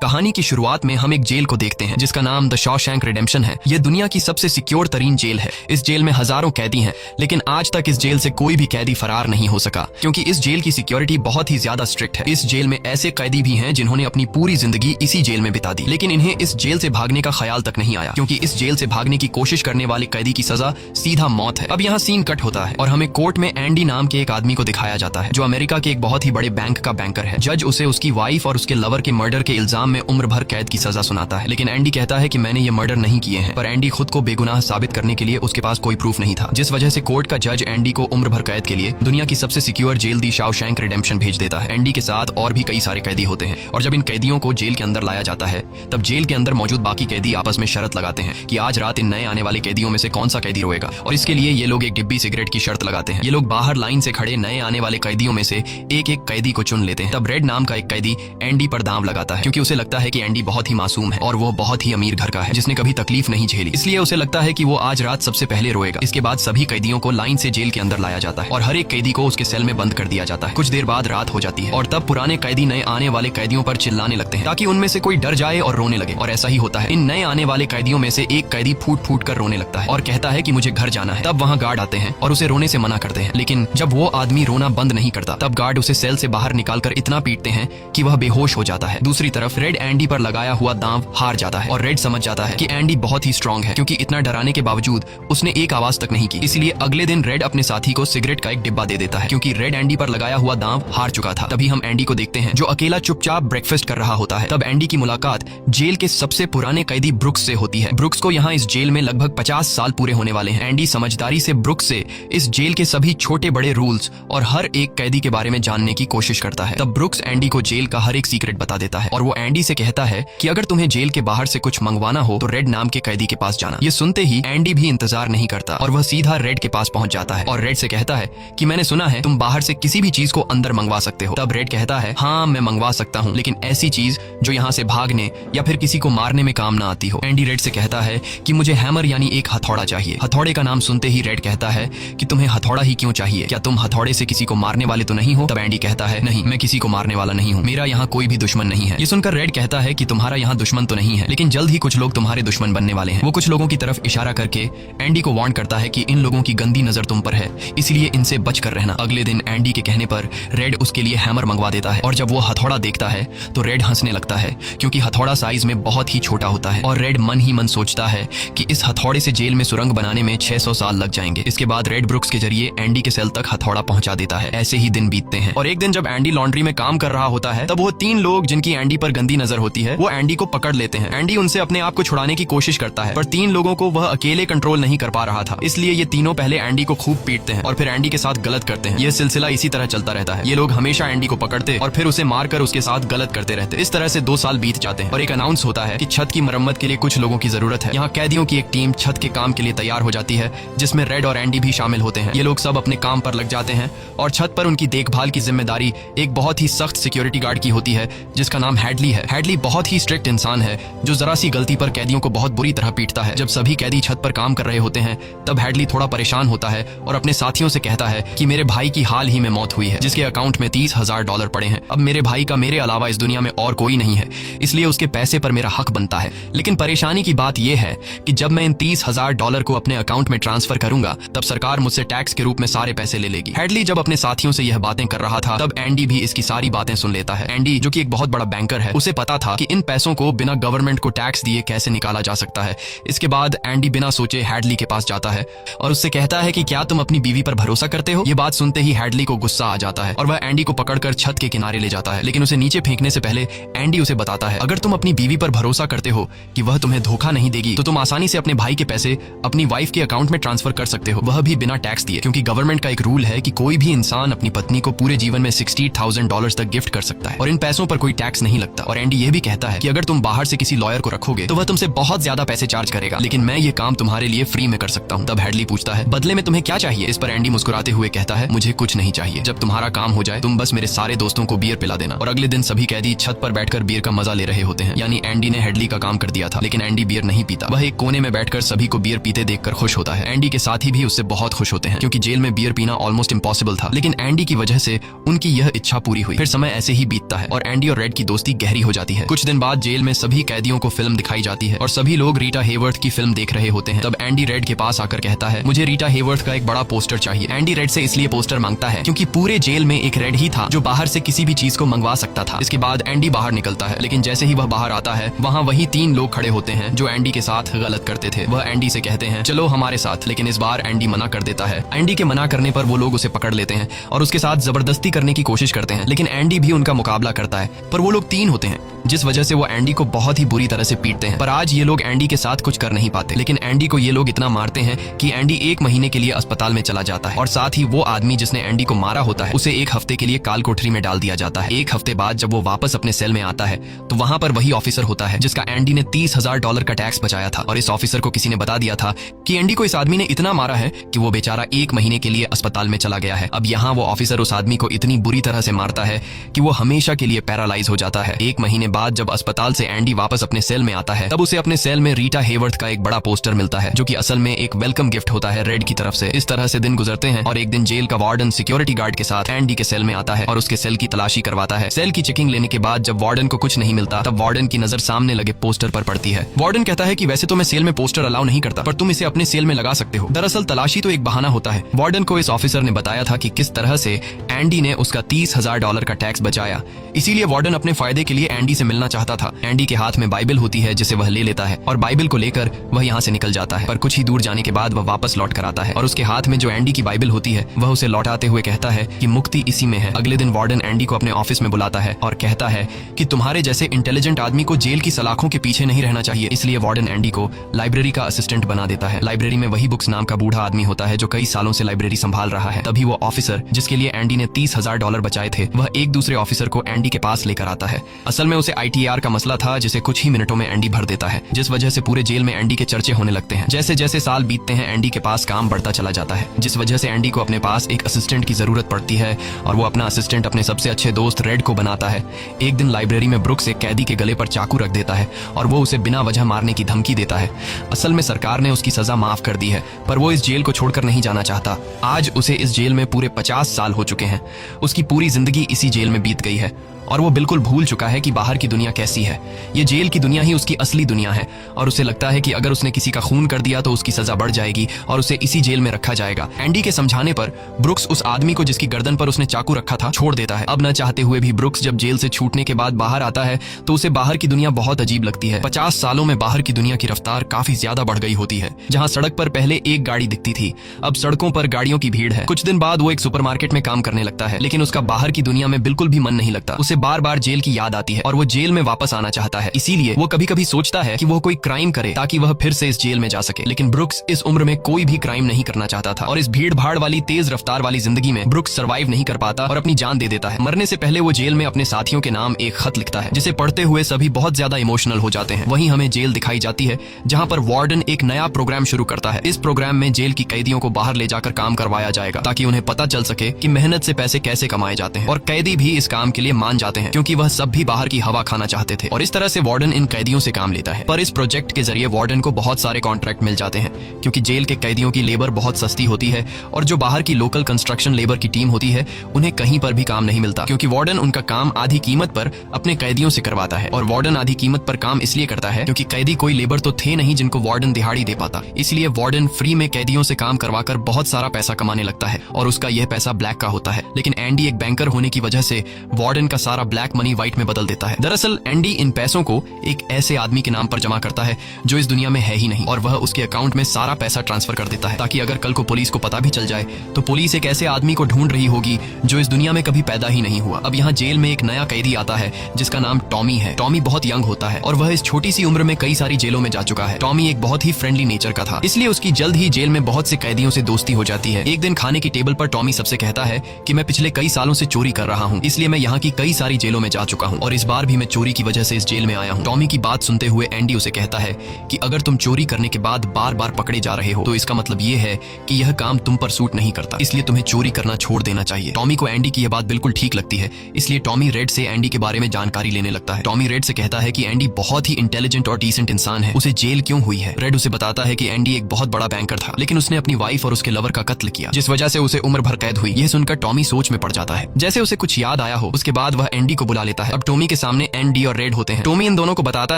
कहानी की शुरुआत में हम एक जेल को देखते हैं जिसका नाम द शॉशैंक रिडेम्पशन है। यह दुनिया की सबसे सिक्योर तरीन जेल है। इस जेल में हजारों कैदी हैं, लेकिन आज तक इस जेल से कोई भी कैदी फरार नहीं हो सका क्योंकि इस जेल की सिक्योरिटी बहुत ही ज्यादा स्ट्रिक्ट है। इस जेल में ऐसे कैदी भी हैं जिन्होंने अपनी पूरी जिंदगी इसी जेल में बिता दी, लेकिन इन्हें इस जेल से भागने का ख्याल तक नहीं आया क्योंकि इस जेल से भागने की कोशिश करने वाले कैदी की सजा सीधा मौत है। अब यहाँ सीन कट होता है और हमें कोर्ट में एंडी नाम के एक आदमी को दिखाया जाता है जो अमेरिका के एक बहुत ही बड़े बैंक का बैंकर है। जज उसे उसकी वाइफ और उसके लवर के मर्डर के इल्जाम में उम्र भर कैद की सजा सुनाता है, लेकिन एंडी कहता है कि मैंने ये मर्डर नहीं किए हैं। पर एंडी खुद को बेगुनाह साबित करने के लिए उसके पास कोई प्रूफ नहीं था, जिस वजह से कोर्ट का जज एंडी को उम्र भर कैद के लिए दुनिया की सबसे सिक्योर जेल दी शॉशैंक रिडेम्पशन भेज देता है। एंडी के साथ और भी कई सारे कैदी होते हैं और जब इन कैदियों को जेल के अंदर लाया जाता है तब जेल के अंदर मौजूद बाकी कैदी आपस में शर्त लगाते हैं कि आज रात इन नए आने वाले कैदियों में से कौन सा कैदी रोएगा, और इसके लिए ये लोग एक डिब्बी सिगरेट की शर्त लगाते हैं। ये लोग बाहर लाइन से खड़े नए आने वाले कैदियों में से एक एक कैदी को चुन लेते हैं। तब रेड नाम का एक कैदी एंडी पर दांव लगाता है क्योंकि उसे लगता है कि एंडी बहुत ही मासूम है और वो बहुत ही अमीर घर का है जिसने कभी तकलीफ नहीं झेली, इसलिए उसे लगता है कि वो आज रात सबसे पहले रोएगा। इसके बाद सभी कैदियों को लाइन से जेल के अंदर लाया जाता है और हर एक कैदी को उसके सेल में बंद कर दिया जाता है। कुछ देर बाद रात हो जाती है और तब पुराने कैदी नए आने वाले कैदियों पर चिल्लाने लगते हैं ताकि उनमें से कोई डर जाए और रोने लगे, और ऐसा ही होता है। इन नए आने वाले कैदियों में से एक कैदी फूट फूट कर रोने लगता है और कहता है कि मुझे घर जाना है। तब वहाँ गार्ड आते हैं और उसे रोने से मना करते हैं, लेकिन जब वो आदमी रोना बंद नहीं करता तब गार्ड उसे सेल से बाहर निकालकर इतना पीटते हैं कि वह बेहोश हो जाता है। दूसरी तरफ रेड एंडी पर लगाया हुआ दांव हार जाता है और रेड समझ जाता है कि एंडी बहुत ही स्ट्रांग है क्योंकि इतना डराने के बावजूद उसने एक आवाज तक नहीं की। इसलिए अगले दिन रेड अपने साथी को सिगरेट का एक डिब्बा दे देता है क्योंकि रेड एंडी पर लगाया हुआ दांव हार चुका था। तभी हम एंडी को देखते हैं जो अकेला चुपचाप ब्रेकफास्ट कर रहा होता है। तब एंडी की मुलाकात जेल के सबसे पुराने कैदी ब्रुक्स से होती है। ब्रुक्स को यहाँ इस जेल में लगभग 50 साल पूरे होने वाले हैं। एंडी समझदारी से ब्रुक्स से इस जेल के सभी छोटे बड़े रूल्स और हर एक कैदी के बारे में जानने की कोशिश करता है। तब ब्रुक्स एंडी को जेल का हर एक सीक्रेट बता देता है और वो एंडी से कहता है कि अगर तुम्हें जेल के बाहर से कुछ मंगवाना हो तो रेड नाम के कैदी के पास जाना। ये सुनते ही एंडी भी इंतजार नहीं करता और वह सीधा रेड के पास पहुंच जाता है और रेड से कहता है कि मैंने सुना है तुम बाहर से किसी भी चीज को अंदर मंगवा सकते हो। तब रेड कहता है हाँ मैं मंगवा सकता हूँ, लेकिन ऐसी चीज जो यहाँ से भागने या फिर किसी को मारने में काम ना आती हो। एंडी रेड से कहता है कि मुझे हैमर यानी एक हथौड़ा चाहिए। हथौड़े का नाम सुनते ही रेड कहता है कि तुम्हें हथौड़ा ही क्यों चाहिए, क्या तुम हथौड़े से किसी को मारने वाले तो नहीं हो? तब एंडी कहता है नहीं, मैं किसी को मारने वाला नहीं हूँ, मेरा यहाँ कोई भी दुश्मन नहीं है। ये सुनकर रेड कहता है कि तुम्हारा यहाँ दुश्मन तो नहीं है, लेकिन जल्द ही कुछ लोग तुम्हारे दुश्मन बनने वाले हैं। वो कुछ लोगों की तरफ इशारा करके एंडी को वार्न करता है कि इन लोगों की गंदी नजर तुम पर है, इसलिए इनसे बच कर रहना। अगले दिन एंडी के कहने पर रेड उसके लिए हैमर मंगवा देता है और जब वो हथौड़ा देखता है तो रेड हंसने लगता है क्योंकि हथौड़ा साइज में बहुत ही छोटा होता है और रेड मन ही मन सोचता है कि इस हथौड़े से जेल में सुरंग बनाने में 600 साल लग जाएंगे। इसके बाद रेड ब्रुक्स के जरिए एंडी के सेल तक हथौड़ा पहुंचा देता है। ऐसे ही दिन बीतते हैं और एक दिन जब एंडी लॉन्ड्री में काम कर रहा होता है तब वो 3 लोग जिनकी एंडी पर गंदी नजर होती है वो एंडी को पकड़ लेते हैं। एंडी उनसे अपने आप को छुड़ाने की कोशिश करता है पर 3 लोगों को वह अकेले कंट्रोल नहीं कर पा रहा था, इसलिए ये तीनों पहले एंडी को खूब पीटते हैं और फिर एंडी के साथ गलत करते हैं। यह सिलसिला इसी तरह चलता रहता है। ये लोग हमेशा एंडी को पकड़ते और फिर उसे मारकर उसके साथ गलत करते रहते। इस तरह से 2 साल बीत जाते हैं और एक अनाउंस होता है कि छत की मरम्मत के लिए कुछ लोगों की जरूरत है। यहाँ कैदियों की एक टीम छत के काम के लिए तैयार हो जाती है जिसमें रेड और एंडी भी शामिल होते हैं। ये लोग सब अपने काम पर लग जाते हैं और छत पर उनकी देखभाल की जिम्मेदारी एक बहुत ही सख्त सिक्योरिटी गार्ड की होती है जिसका नाम हैडली है। हैडली बहुत ही स्ट्रिक्ट इंसान है जो जरा सी गलती पर कैदियों को बहुत बुरी तरह पीटता है। जब सभी कैदी छत पर काम कर रहे होते हैं तब हैडली थोड़ा परेशान होता है और अपने साथियों से कहता है कि मेरे भाई की हाल ही में मौत हुई है जिसके अकाउंट में $30,000 पड़े हैं। अब मेरे भाई का मेरे अलावा इस दुनिया में और कोई नहीं है, इसलिए उसके पैसे पर मेरा हक बनता है। लेकिन परेशानी की बात यह है कि जब मैं इन $30,000 को अपने अकाउंट में ट्रांसफर करूंगा तब सरकार मुझसे टैक्स के रूप में सारे पैसे ले लेगी। हैडली जब अपने साथियों से यह बातें कर रहा था तब एंडी भी इसकी सारी बातें सुन लेता है। एंडी जो कि एक बहुत बड़ा बैंकर है उसे पता था कि इन पैसों को बिना गवर्नमेंट को टैक्स दिए कैसे निकाला जा सकता है। इसके बाद एंडी बिना सोचे हैडली के पास जाता है और उससे कहता है कि क्या तुम अपनी बीवी पर भरोसा करते हो? ये बात सुनते ही हैडली को गुस्सा आ जाता है और वह एंडी को पकड़कर छत के किनारे ले जाता है, लेकिन उसे नीचे फेंकने से पहले एंडी उसे बताता है अगर तुम अपनी बीवी पर भरोसा करते हो कि वह तुम्हें धोखा नहीं देगी तो तुम आसानी से अपने भाई के पैसे अपनी वाइफ के अकाउंट में ट्रांसफर कर सकते हो, वह भी बिना टैक्स दिए, क्योंकि गवर्नमेंट का एक रूल है कि कोई भी इंसान अपनी पत्नी को पूरे जीवन में $60,000 तक गिफ्ट कर सकता है और इन पैसों पर कोई टैक्स नहीं लगता। और एंडी यह भी कहता है कि अगर तुम बाहर से किसी लॉयर को रखोगे तो वह तुमसे बहुत ज्यादा पैसे चार्ज करेगा, लेकिन मैं ये काम तुम्हारे लिए फ्री में कर सकता हूँ। तब हैडली पूछता है बदले में तुम्हें क्या चाहिए? इस पर एंडी मुस्कुराते हुए कहता है मुझे कुछ नहीं चाहिए, जब तुम्हारा काम हो जाए तुम बस मेरे सारे दोस्तों को बियर पिला देना। और अगले दिन सभी कैदी छत पर बैठकर बियर का मजा ले रहे होते हैं, यानी एंडी ने हैडली का काम कर दिया था। लेकिन एंडी बियर नहीं पीता, वह एक कोने में बैठकर सभी को बियर पीते देखकर खुश होता है। एंडी के साथी भी उससे बहुत खुश होते हैं क्योंकि जेल में बियर पीना ऑलमोस्ट इम्पॉसिबल था, लेकिन एंडी की वजह से उनकी यह इच्छा पूरी हुई। फिर समय ऐसे ही बीतता है और एंडी और रेड की दोस्ती गहरी हो जाती है। कुछ दिन बाद जेल में सभी कैदियों को फिल्म दिखाई जाती है और सभी लोग रीटा हेवर्थ की फिल्म देख रहे होते हैं। तब एंडी रेड के पास आकर कहता है, मुझे रीटा हेवर्थ का एक बड़ा पोस्टर चाहिए। एंडी रेड से इसलिए पोस्टर मांगता है क्योंकि पूरे जेल में एक रेड ही था जो बाहर से किसी भी चीज को मंगवा सकता था। इसके बाद एंडी बाहर निकलता है, लेकिन जैसे ही वह बाहर आता है वहाँ वही 3 लोग खड़े होते हैं जो एंडी के साथ गलत करते थे। वह एंडी से कहते हैं, चलो हमारे साथ, लेकिन इस बार एंडी मना कर देता है। एंडी के मना करने पर वो लोग उसे पकड़ लेते हैं और उसके साथ जबरदस्ती करने की कोशिश करते हैं, लेकिन एंडी भी उनका मुकाबला करता है। पर वो लोग 3 होते हैं, जिस वजह से वो एंडी को बहुत ही बुरी तरह से पीटते हैं। पर आज ये लोग एंडी के साथ कुछ कर नहीं पाते, लेकिन एंडी को ये लोग इतना मारते हैं कि एंडी 1 महीने के लिए अस्पताल में चला जाता है और साथ ही वो आदमी जिसने एंडी को मारा होता है उसे 1 हफ्ते के लिए काल कोठरी में डाल दिया जाता है। 1 हफ्ते बाद जब वो वापस अपने सेल में आता है तो वहां पर वही ऑफिसर होता है जिसका एंडी ने $30,000 का टैक्स बचाया था। और इस ऑफिसर को किसी ने बता दिया था कि एंडी को इस आदमी ने इतना मारा है कि वो बेचारा 1 महीने के लिए अस्पताल में चला गया है। अब यहाँ वो ऑफिसर उस आदमी को इतनी बुरी तरह से मारता है कि वो हमेशा के लिए पैरालाइज हो जाता है। 1 महीने बाद जब अस्पताल से एंडी वापस अपने सेल में आता है तब उसे अपने सेल में रीटा हेवर्थ का एक बड़ा पोस्टर मिलता है जो कि असल में एक वेलकम गिफ्ट होता है रेड की तरफ से। इस तरह से दिन गुजरते हैं और एक दिन जेल का वार्डन सिक्योरिटी गार्ड के साथ एंडी के सेल में आता है और उसके सेल की तलाशी करवाता है। सेल की चेकिंग लेने के बाद जब वार्डन को कुछ नहीं मिलता तब वार्डन की नजर सामने लगे पोस्टर पर पड़ती है। वार्डन कहता है कि वैसे तो मैं सेल में पोस्टर अलाउ नहीं करता, पर तुम इसे अपने सेल में लगा सकते हो। दरअसल तलाशी तो एक बहाना होता है। वार्डन को इस ऑफिसर ने बताया था कि किस तरह से एंडी ने उसका $30,000 का टैक्स बचाया, इसीलिए वार्डन अपने फायदे के लिए एंडी से मिलना चाहता था। एंडी के हाथ में बाइबल होती है जिसे वह ले लेता है और बाइबल को लेकर वह यहाँ से निकल जाता है। पर कुछ ही दूर जाने के बाद वह वापस लौट कर आता है और उसके हाथ में जो एंडी की बाइबल होती है वह उसे लौटाते हुए कहता है कि मुक्ति इसी में है। अगले दिन वार्डन एंडी को अपने ऑफिस में बुलाता है और कहता है कि तुम्हारे जैसे इंटेलिजेंट आदमी को जेल की सलाखों के पीछे नहीं रहना चाहिए। इसलिए वार्डन एंडी को लाइब्रेरी का असिस्टेंट बना देता है। लाइब्रेरी में वही बुक्स नाम का बूढ़ा आदमी होता है जो कई सालों से लाइब्रेरी संभाल रहा है। तभी वो ऑफिसर जिसके लिए एंडी ने $30,000 बचाए थे वह एक दूसरे ऑफिसर को एंडी के पास लेकर आता है। असल में उसे ITR का मसला था जिसे कुछ ही मिनटों में एंडी भर देता है, जिस वजह से पूरे जेल में एंडी के चर्चे होने लगते हैं। जैसे जैसे साल बीतते हैं एंडी के पास काम बढ़ता चला जाता है, जिस वजह से एंडी को अपने पास एक असिस्टेंट की जरूरत पड़ती है और वो अपना असिस्टेंट अपने सबसे अच्छे दोस्त रेड को बनाता है। एक दिन लाइब्रेरी में ब्रुक्स एक कैदी के गले पर चाकू रख देता है और वो उसे बिना वजह मारने की धमकी देता है। असल में सरकार ने उसकी सजा माफ कर दी है, पर वो इस जेल को छोड़कर नहीं जाना चाहता। आज उसे इस जेल में पूरे 50 साल हो चुके हैं। उसकी पूरी जिंदगी इसी जेल में बीत गई है और वो बिल्कुल भूल चुका है कि बाहर की दुनिया कैसी है। ये जेल की दुनिया ही उसकी असली दुनिया है और उसे लगता है कि अगर उसने किसी का खून कर दिया तो उसकी सजा बढ़ जाएगी और उसे इसी जेल में रखा जाएगा। एंडी के समझाने पर ब्रुक्स उस आदमी को जिसकी गर्दन पर उसने चाकू रखा था छोड़ देता है। अब न चाहते हुए भी ब्रुक्स जब जेल से छूटने के बाद बाहर आता है तो उसे बाहर की दुनिया बहुत अजीब लगती है। 50 सालों में बाहर की दुनिया की रफ्तार काफी ज्यादा बढ़ गई होती है। जहाँ सड़क पर पहले एक गाड़ी दिखती थी अब सड़कों पर गाड़ियों की भीड़ है। कुछ दिन बाद वो एक सुपरमार्केट में काम करने लगता है, लेकिन उसका बाहर की दुनिया में बिल्कुल भी मन नहीं लगता। उसे बार बार जेल की याद आती है और वो जेल में वापस आना चाहता है। इसीलिए वो कभी कभी सोचता है कि वो कोई क्राइम करे ताकि वह फिर से इस जेल में जा सके। लेकिन ब्रुक्स इस उम्र में कोई भी क्राइम नहीं करना चाहता था और इस भीड़ भाड़ वाली तेज रफ्तार वाली जिंदगी में ब्रुक्स सर्वाइव नहीं कर पाता और अपनी जान दे देता है। मरने से पहले वो जेल में अपने साथियों के नाम एक खत लिखता है जिसे पढ़ते हुए सभी बहुत ज्यादा इमोशनल हो जाते हैं। वहीं हमें जेल दिखाई जाती है जहाँ पर वार्डन एक नया प्रोग्राम शुरू करता है। इस प्रोग्राम में जेल की कैदियों को बाहर ले जाकर काम करवाया जाएगा ताकि उन्हें पता चल सके कि मेहनत से पैसे कैसे कमाए जाते हैं। और कैदी भी इस काम के लिए मान जाते हैं क्योंकि वह सब भी बाहर की हवा खाना चाहते थे और इस तरह से वार्डन इन कैदियों से काम लेता है। पर इस प्रोजेक्ट के जरिए वार्डन को बहुत सारे कॉन्ट्रैक्ट मिल जाते हैं क्योंकि जेल के कैदियों की लेबर बहुत सस्ती होती है और जो बाहर की लोकल कंस्ट्रक्शन लेबर की टीम होती है उन्हें कहीं पर भी काम नहीं मिलता क्योंकि वार्डन उनका काम आधी कीमत पर अपने कैदियों से करवाता है। और वार्डन आधी कीमत पर काम इसलिए करता है क्योंकि कैदी कोई लेबर तो थे नहीं जिनको वार्डन दिहाड़ी दे पाता। इसलिए वार्डन फ्री में कैदियों से काम करवाकर बहुत सारा पैसा कमाने लगता है और उसका यह पैसा ब्लैक का होता है। लेकिन एंडी एक बैंकर होने की वजह से वार्डन का सारा ब्लैक मनी व्हाइट में बदल देता है। दरअसल एंडी इन पैसों को एक ऐसे आदमी के नाम पर जमा करता है जो इस दुनिया में है ही नहीं और वह उसके अकाउंट में सारा पैसा ट्रांसफर कर देता है ताकि अगर कल को पुलिस को पता भी चल जाए तो पुलिस एक ऐसे आदमी को ढूंढ रही होगी जो इस दुनिया में कभी पैदा ही नहीं हुआ। अब यहाँ जेल में एक नया कैदी आता है जिसका नाम टॉमी है। टॉमी बहुत यंग होता है और वह इस छोटी सी उम्र में कई सारी जेलों में जा चुका है। टॉमी एक बहुत ही फ्रेंडली नेचर का था, इसलिए उसकी जल्द ही जेल में बहुत से कैदियों से दोस्ती हो जाती है। एक दिन खाने की टेबल पर टॉमी सबसे कहता है कि मैं पिछले कई सालों से चोरी कर रहा हूँ, इसलिए मैं यहाँ की कई सारी जेलों में जा चुका हूँ और इस बार भी मैं चोरी की वजह से इस जेल में आया हूँ। टॉमी की बात सुनते हुए एंडी उसे कहता है कि अगर तुम चोरी करने के बाद बार बार पकड़े जा रहे हो तो इसका मतलब ये है कि यह काम तुम पर सूट नहीं करता, इसलिए तुम्हें चोरी करना छोड़ देना चाहिए। टॉमी को एंडी की यह बात बिल्कुल ठीक लगती है, इसलिए टॉमी रेड से एंडी के बारे में जानकारी लेने लगता है। टॉमी रेड से कहता है कि एंडी बहुत ही इंटेलिजेंट और डिसेंट इंसान है, उसे जेल क्यों हुई है। रेड उसे बताता है कि एंडी एक बहुत बड़ा बैंकर था लेकिन उसने अपनी वाइफ और उसके लवर का कत्ल किया जिस वजह से उसे उम्र भर कैद हुई। यह सुनकर टॉमी सोच में पड़ जाता है। जैसे उसे कुछ याद आया हो उसके बाद वह वह एंडी को बुला लेता है। अब टॉमी के सामने एंडी और रेड होते हैं। टॉमी इन दोनों को बताता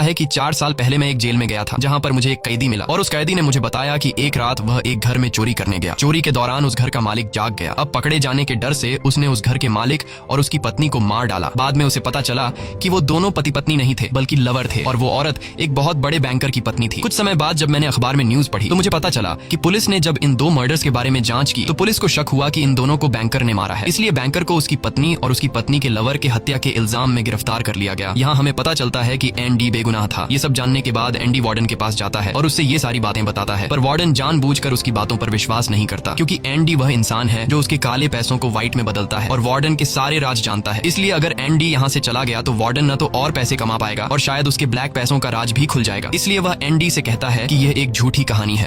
है कि 4 साल पहले मैं एक जेल में गया था जहाँ पर मुझे एक कैदी मिला और उस कैदी ने मुझे बताया कि एक रात वह एक घर में चोरी करने गया। चोरी के दौरान उस घर का मालिक जाग गया। अब पकड़े जाने के डर से उसने उस घर के मालिक और उसकी पत्नी को मार डाला। बाद में उसे पता चला कि वो दोनों पति पत्नी नहीं थे बल्कि लवर थे और वो औरत एक बहुत बड़े बैंकर की पत्नी थी। कुछ समय बाद जब मैंने अखबार में न्यूज पढ़ी तो मुझे पता चला कि पुलिस ने जब इन 2 मर्डर्स के बारे में जांच की तो पुलिस को शक हुआ कि इन दोनों को बैंकर ने मारा है। इसलिए बैंकर को उसकी पत्नी और उसकी पत्नी के लवर के हत्या के इल्जाम में गिरफ्तार कर लिया गया। यहाँ हमें पता चलता है कि एंडी बेगुनाह था। ये सब जानने के बाद एंडी वार्डन के पास जाता है और उससे ये सारी बातें बताता है, पर वार्डन जानबूझकर उसकी बातों पर विश्वास नहीं करता क्योंकि एंडी वह इंसान है जो उसके काले पैसों को व्हाइट में बदलता है और वार्डन के सारे राज जानता है। इसलिए अगर एंडी यहाँ से चला गया तो वार्डन न तो और पैसे कमा पाएगा और शायद उसके ब्लैक पैसों का राज भी खुल जाएगा। इसलिए वह एंडी से कहता है कि यह एक झूठी कहानी है।